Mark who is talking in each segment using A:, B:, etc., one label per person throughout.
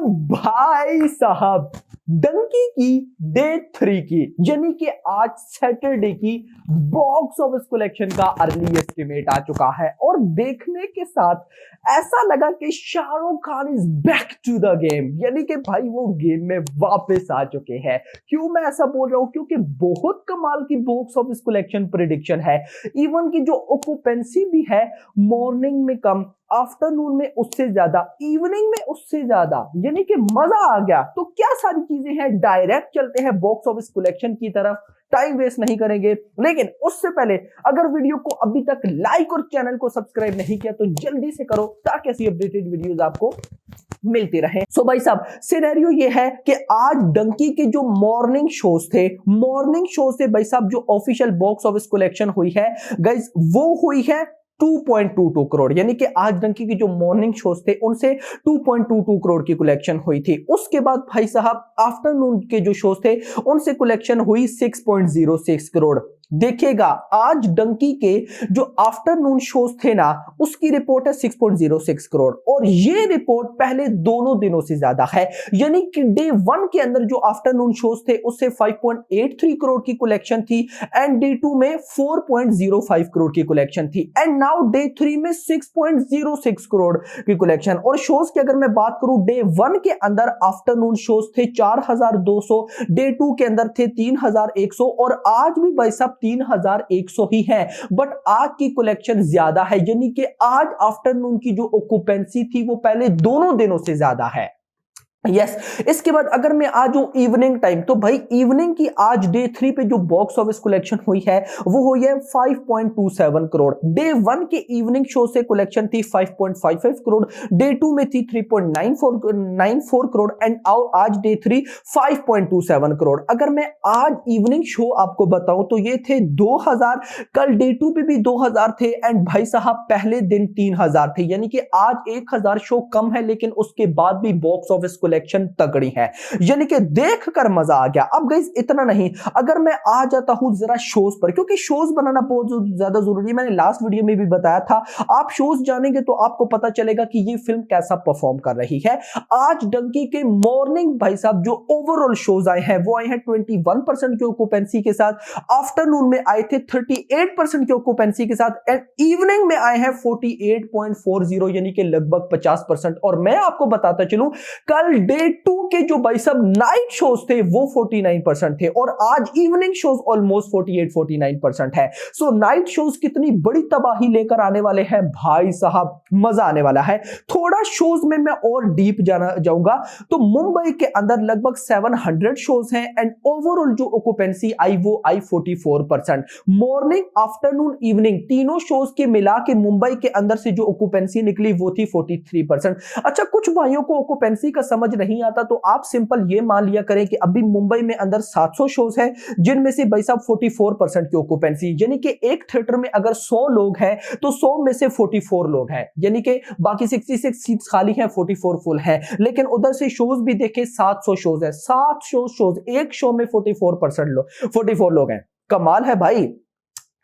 A: भाई साहब डंकी की डे 3 की यानी कि आज सैटरडे की बॉक्स ऑफिस कलेक्शन का अर्ली एस्टिमेट आ चुका है और देखने के साथ ऐसा लगा कि Shahrukh Khan is back to the game, यानी कि भाई वो गेम में वापस आ चुके हैं। क्यों मैं ऐसा बोल रहा हूं? क्योंकि बहुत कमाल की बॉक्स ऑफिस कलेक्शन प्रेडिक्शन है। इवन की जो ऑक्यूपेंसी भी है मॉर्निंग में कम, आफ्टरनून में उससे ज्यादा, इवनिंग में उससे ज्यादा, यानी कि मजा आ गया। तो क्या सारी चीजें हैं, डायरेक्ट चलते हैं बॉक्स ऑफिस कलेक्शन की तरफ, टाइम वेस्ट नहीं करेंगे। लेकिन उससे पहले अगर वीडियो को अभी तक लाइक और चैनल को सब्सक्राइब नहीं किया तो जल्दी से करो ताकि ऐसी अपडेटेड वीडियोस आपको मिलती रहे। सो भाई साहब सिनेरियो ये है कि आज डंकी के जो मॉर्निंग शोज थे, मॉर्निंग शो से भाई साहब जो ऑफिशियल बॉक्स ऑफिस कलेक्शन हुई है गाइस वो हुई है 2.22 करोड़, यानी कि आज डंकी के जो मॉर्निंग शोज थे उनसे 2.22 करोड़ की कलेक्शन हुई थी। उसके बाद भाई साहब आफ्टरनून के जो शोज थे उनसे कलेक्शन हुई 6.06 करोड़। देखिएगा आज डंकी के जो आफ्टरनून शोज थे ना उसकी रिपोर्ट है 6.06 करोड़ और ये रिपोर्ट पहले दोनों दिनों से ज्यादा है, यानी कि डे 1 के अंदर जो आफ्टरनून शोज थे उससे 5.83 करोड़ की कलेक्शन थी एंड डे 2 में 4.05 करोड़ की कलेक्शन थी एंड नाउ डे 3 में 6.06 करोड़ की कलेक्शन। और शोज की अगर मैं बात करूं डे 1 के अंदर आफ्टरनून शोज थे 4200, डे 2 के अंदर थे 3100 और आज भी भाई साहब 3100 ही है, बट आज की कलेक्शन ज्यादा है, यानी कि आज आफ्टरनून की जो ऑक्यूपेंसी थी वो पहले दोनों दिनों से ज्यादा है। यस इसके बाद अगर मैं आ जाऊं इवनिंग टाइम तो भाई इवनिंग की आज डे 3 पे जो बॉक्स ऑफिस कलेक्शन हुई है वो हुई है 5.27 करोड़। डे 1 के इवनिंग शो से कलेक्शन थी 5.55 करोड़, डे 2 में थी 3.94 करोड़ एंड आज डे 3 5.27 करोड़। अगर मैं आज इवनिंग शो आपको बताऊं तो ये थे 2000, कल डे 2 पे भी 2000 थे एंड भाई साहब पहले दिन 3000 थे, यानी कि आज 1000 शो कम है लेकिन उसके बाद भी बॉक्स ऑफिस कलेक्शन तगड़ी है, यानी कि देखकर मजा आ गया। अब गाइस इतना नहीं, अगर मैं आ जाता हूं जरा शोज पर, क्योंकि शोज बनाना बहुत ज्यादा जरूरी है। मैंने लास्ट वीडियो में भी बताया था, आप शोज जानेंगे तो आपको पता चलेगा कि ये फिल्म कैसा परफॉर्म कर रही है। आज डंकी के मॉर्निंग भाई साहब जो ओवरऑल शोज आए हैं वो आए हैं 21% की ऑक्यूपेंसी के साथ, आफ्टरनून में आए थे 38% की ऑक्यूपेंसी के साथ एंड इवनिंग में आए हैं 48.40, यानी कि लगभग 50%। और मैं आपको बताता चलूं कल डे 2 के जो भाई साहब नाइट शोज थे वो 49% थे और आज इवनिंग शोज ऑलमोस्ट 48-49% है। सो नाइट शोज कितनी बड़ी तबाही लेकर आने वाले हैं भाई साहब, मजा आने वाला है। थोड़ा शोज में मैं और डीप जाऊंगा तो मुंबई के अंदर लगभग 700 शोज हैं एंड ओवरऑल जो ऑक्यूपेंसी आई वो आई 44%। मॉर्निंग आफ्टरनून इवनिंग तीनों शोज के मिला के मुंबई के अंदर से जो ऑक्यूपेंसी निकली वो थी 43%। अच्छा कुछ भाइयों को ऑक्यूपेंसी का समझ नहीं आता तो आप सिंपल ये मान लिया करें कि अभी मुंबई में अंदर 700 शोज हैं जिनमें से भाई साहब 44% की ऑक्यूपेंसी, यानी कि एक थिएटर में अगर 100 लोग हैं तो 100 में से 44 लोग हैं, यानी कि बाकी 66 सीट्स खाली हैं, 44 फुल हैं। लेकिन उधर से शोज भी देखे 700 शोज है, 700 शोज, एक शो में 44 लोग हैं, कमाल है भाई।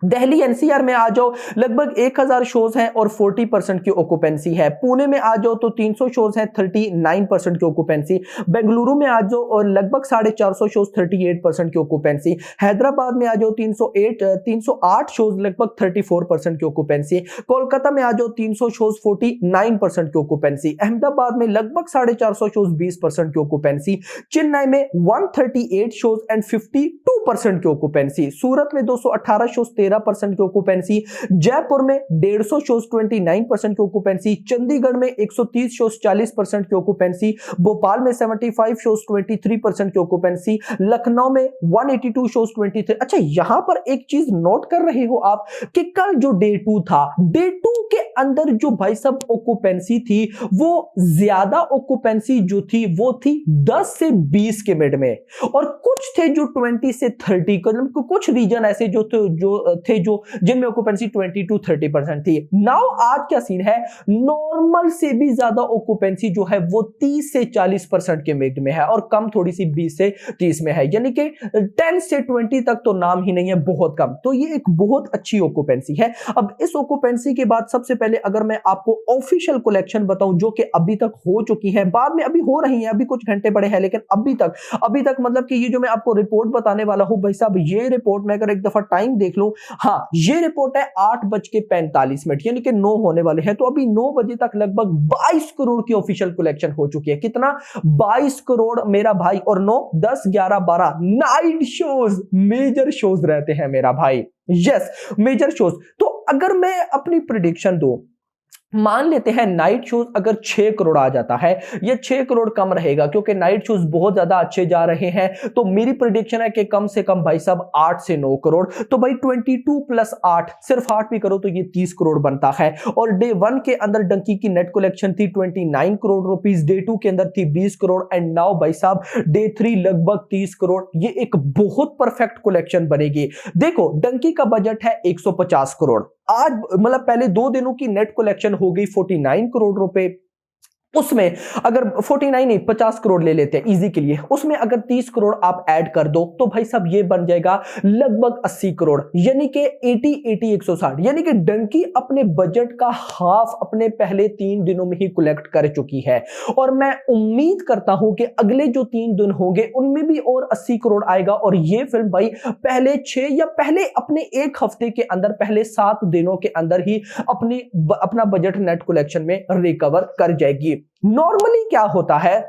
A: दिल्ली एनसीआर में आ जाओ लगभग 1000 शोज हैं और 40% की ऑक्यूपेंसी है। पुणे में आ जाओ तो 300 शोज हैं, 39% की ऑक्यूपेंसी। बेंगलुरु में आ जाओ और लगभग 450 शोज, 38% की ऑक्यूपेंसी। हैदराबाद में आ जाओ 308 शोज, लगभग 34% की ऑक्यूपेंसी। कोलकाता में आ जाओ 300 शोज, 49% की ऑक्यूपेंसी। अहमदाबाद में लगभग 450 शोज, 20% की ऑक्यूपेंसी। चेन्नई में 138 शोज एंड 52% की ऑक्यूपेंसी। सूरत में 218 शोज, 13% की ऑक्यूपेंसी। जयपुर में 150 शोज, 29% की ऑक्यूपेंसी। चंडीगढ़ में 130 शोज, 40% की ऑक्यूपेंसी। भोपाल में 75 शोज, 23% की ऑक्यूपेंसी। लखनऊ में 182 शोज, 23। अच्छा यहां पर एक चीज नोट कर रहे हो आप कि कल जो डे 2 था, डे 2 के अंदर जो भाई साहब ऑक्यूपेंसी थी वो ज्यादा ऑक्यूपेंसी जो थी वो थी 10 से 20 के मिड में और कुछ थे जो 20 से 30, कुछ रीजन ऐसे जो थे जो जिनमें ऑक्यूपेंसी 20 to 30% थी। नाउ आज क्या सीन है, नॉर्मल से भी ज्यादा ऑक्यूपेंसी जो है वो 30 से 40% के मिड में है और कम थोड़ी सी 20 से 30 में है, यानी कि 10 से 20 तक तो नाम ही नहीं है, बहुत कम। तो ये एक बहुत अच्छी ऑक्यूपेंसी है। अब इस ऑक्यूपेंसी के बाद सबसे पहले अगर मैं आपको ऑफिशियल कलेक्शन बताऊं जो कि अभी तक हो चुकी है, बाद में अभी हो रही है, अभी कुछ घंटे पड़े हैं, लेकिन अभी तक मतलब कि ये जो मैं आपको रिपोर्ट बताने वाला हूं भाई साहब, ये रिपोर्ट मैं अगर एक दफा टाइम देख लूं, हाँ ये रिपोर्ट है 8:45, यानी कि 9 होने वाले हैं। तो अभी 9 बजे तक लगभग 22 करोड़ की ऑफिशियल कलेक्शन हो चुकी है। कितना? 22 करोड़ मेरा भाई। और 9, 10, 11, 12 नाइट शोज, मेजर शोज रहते हैं मेरा भाई, यस मेजर शोज। तो अगर मैं अपनी प्रेडिक्शन दूं, मान लेते हैं नाइट शोज अगर 6 करोड़ आ जाता है, ये 6 करोड़ कम रहेगा क्योंकि नाइट शोज बहुत ज्यादा अच्छे जा रहे हैं, तो मेरी प्रेडिक्शन है कि कम से कम भाई साहब 8 से 9 करोड़। तो भाई 22 + 8, सिर्फ 8 भी करो तो ये 30 करोड़ बनता है। और डे 1 के अंदर डंकी की नेट कलेक्शन थी 29 करोड़ रुपीस, डे 2 के अंदर थी 20 करोड़, एंड नाउ भाई साहब डे 3 लगभग 30 करोड़। ये एक बहुत परफेक्ट कलेक्शन बनेगी। देखो डंकी का बजट है 150 करोड़, आज मतलब पहले 2 दिनों की नेट कलेक्शन हो गई 49 करोड़ रुपए। उसमें अगर 49 नहीं 50 करोड़ ले लेते हैं इजी के लिए, उसमें अगर 30 करोड़ आप ऐड कर दो तो भाई साहब ये बन जाएगा लगभग 80 करोड़, यानी कि 80 160, यानी कि डंकी अपने बजट का हाफ अपने पहले 3 दिनों में ही कलेक्ट कर चुकी है। और मैं उम्मीद करता हूं कि अगले जो 3 दिन होंगे उनमें भी और 80 करोड़ आएगा, और ये फिल्म भाई पहले 6 या पहले अपने 1 हफ्ते के अंदर, पहले 7 दिनों के अंदर ही अपना बजट नेट कलेक्शन में रिकवर कर जाएगी। नॉर्मली क्या होता है,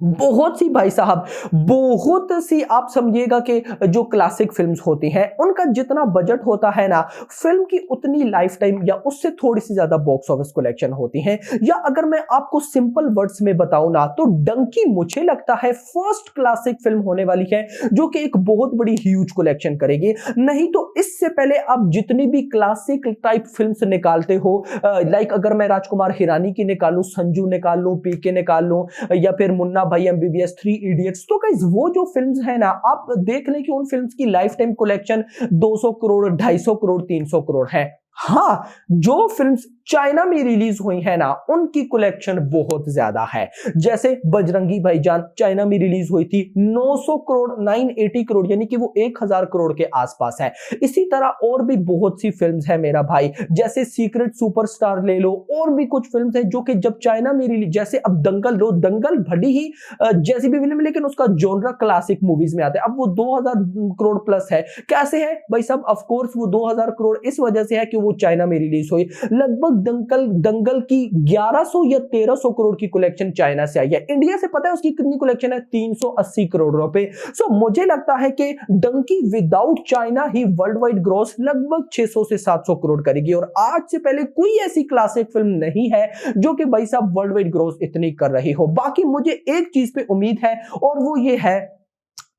A: बहुत सी भाई साहब, बहुत सी आप समझिएगा कि जो क्लासिक फिल्म्स होती हैं उनका जितना बजट होता है ना, फिल्म की उतनी लाइफ टाइम या उससे थोड़ी सी ज्यादा बॉक्स ऑफिस कलेक्शन होती हैं। या अगर मैं आपको सिंपल वर्ड्स में बताऊं ना, तो डंकी मुझे लगता है फर्स्ट क्लासिक फिल्म होने वाली है जो कि एक बहुत बड़ी ह्यूज कलेक्शन करेगी। नहीं तो इससे पहले आप जितनी भी क्लासिक टाइप फिल्म्स निकालते हो, लाइक अगर मैं राजकुमार हिरानी की निकालूं, संजू निकाल लूं, पीके निकाल लूं, या फिर मुन्ना भाई MBBS, 3 इडियट्स, तो गाइस वो जो फिल्म्स है ना, आप देख लें कि उन फिल्म्स की life time collection 200 crore, 250 crore, 300 crore है। हाँ, जो फिल्म्स चाइना में रिलीज हुई है ना, उनकी कलेक्शन बहुत ज्यादा है। जैसे बजरंगी भाईजान चाइना में रिलीज हुई थी, 900 करोड़, 980 करोड़, यानी कि वो 1000 करोड़ के आसपास है। इसी तरह और भी बहुत सी फिल्म्स है मेरा भाई, जैसे सीक्रेट सुपरस्टार ले लो, और भी कुछ फिल्म्स है जो कि जब चाइना में रिलीज, जैसे अब दंगल लो, दंगल भली ही जैसी भी फिल्म, लेकिन उसका जॉनरा क्लासिक मूवीज में आता है। अब वो 2000 करोड़ प्लस है। कैसे है भाई साहब? ऑफ कोर्स वो 2000 करोड़ इस वजह से है कि वो चाइना में रिलीज हुई। लगभग दंगल की 1100 या 1300 करोड़ की कलेक्शन चाइना से आई है। इंडिया से पता है उसकी कितनी कलेक्शन है? 380 करोड़ रुपए। सो मुझे लगता है कि डंकी विदाउट चाइना ही वर्ल्ड वाइड ग्रॉस लगभग 600 से 700 करोड़ करेगी। और आज से पहले कोई ऐसी क्लासिक फिल्म नहीं है जो कि भाई साहब वर्ल्ड वाइड ग्रॉस इतनी कर रही हो। बाकी मुझे एक चीज पे उम्मीद है, और वो ये है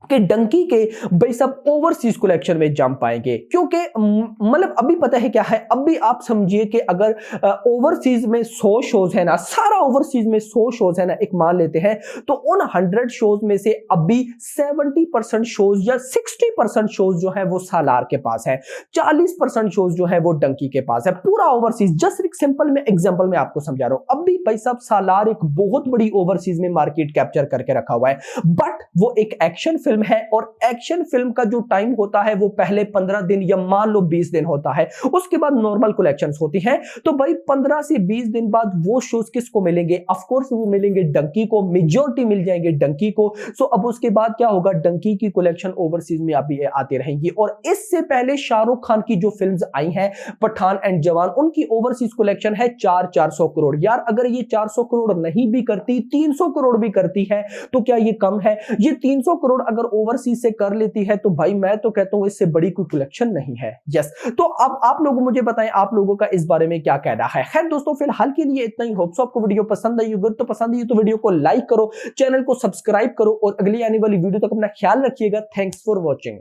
A: कि डंकी के भाई सब ओवरसीज कलेक्शन में जंप आएंगे, क्योंकि मतलब अभी पता है क्या है, अभी आप समझिए कि अगर ओवरसीज में 100 शोज है ना, सारा ओवरसीज में 100 शोज है ना, एक मान लेते हैं, तो उन 100 शोज में से अभी 70% शोज या 60% शोज जो है वो सालार के पास है, 40% शोज जो है वो डंकी के पास है, पूरा ओवरसीज। जस्ट एक सिंपल में एग्जांपल में आपको समझा रहा हूं। अभी भाई साहब सालार एक बहुत बड़ी ओवरसीज में मार्केट कैप्चर करके रखा हुआ है, बट वो एक एक्शन फिल्म है, और एक्शन फिल्म का जो टाइम होता है वो पहले 15 दिन या मान लो 20 दिन होता है, उसके बाद नॉर्मल कलेक्शंस होती हैं। तो भाई 15 से 20 दिन बाद वो शोज किसको मिलेंगे? ऑफ कोर्स वो मिलेंगे डंकी को, मेजॉरिटी मिल जाएंगे डंकी को। सो अब उसके बाद क्या होगा, डंकी की कलेक्शन ओवरसीज में अभी आती रहेंगी। और इससे पहले शाहरुख खान की जो फिल्म्स आई हैं, पठान एंड जवान, उनकी ओवरसीज कलेक्शन है 400 करोड़। यार अगर ये 400 करोड़ नहीं भी करती, 300 करोड़ भी करती है, तो क्या ये कम है? ये 300 करोड़ अगर ओवरसीज से कर लेती है तो भाई मैं तो कहता हूं इससे बड़ी कोई कलेक्शन नहीं है। यस, तो अब आप लोग मुझे बताएं आप लोगों का इस बारे में क्या कहना है। खैर दोस्तों, फिलहाल के लिए इतना ही। होप सो आपको वीडियो पसंद आई होगी, तो पसंद आई तो वीडियो को लाइक करो, चैनल को सब्सक्राइब करो, और अगली आने वाली वीडियो तक अपना ख्याल रखिएगा। Thanks for watching.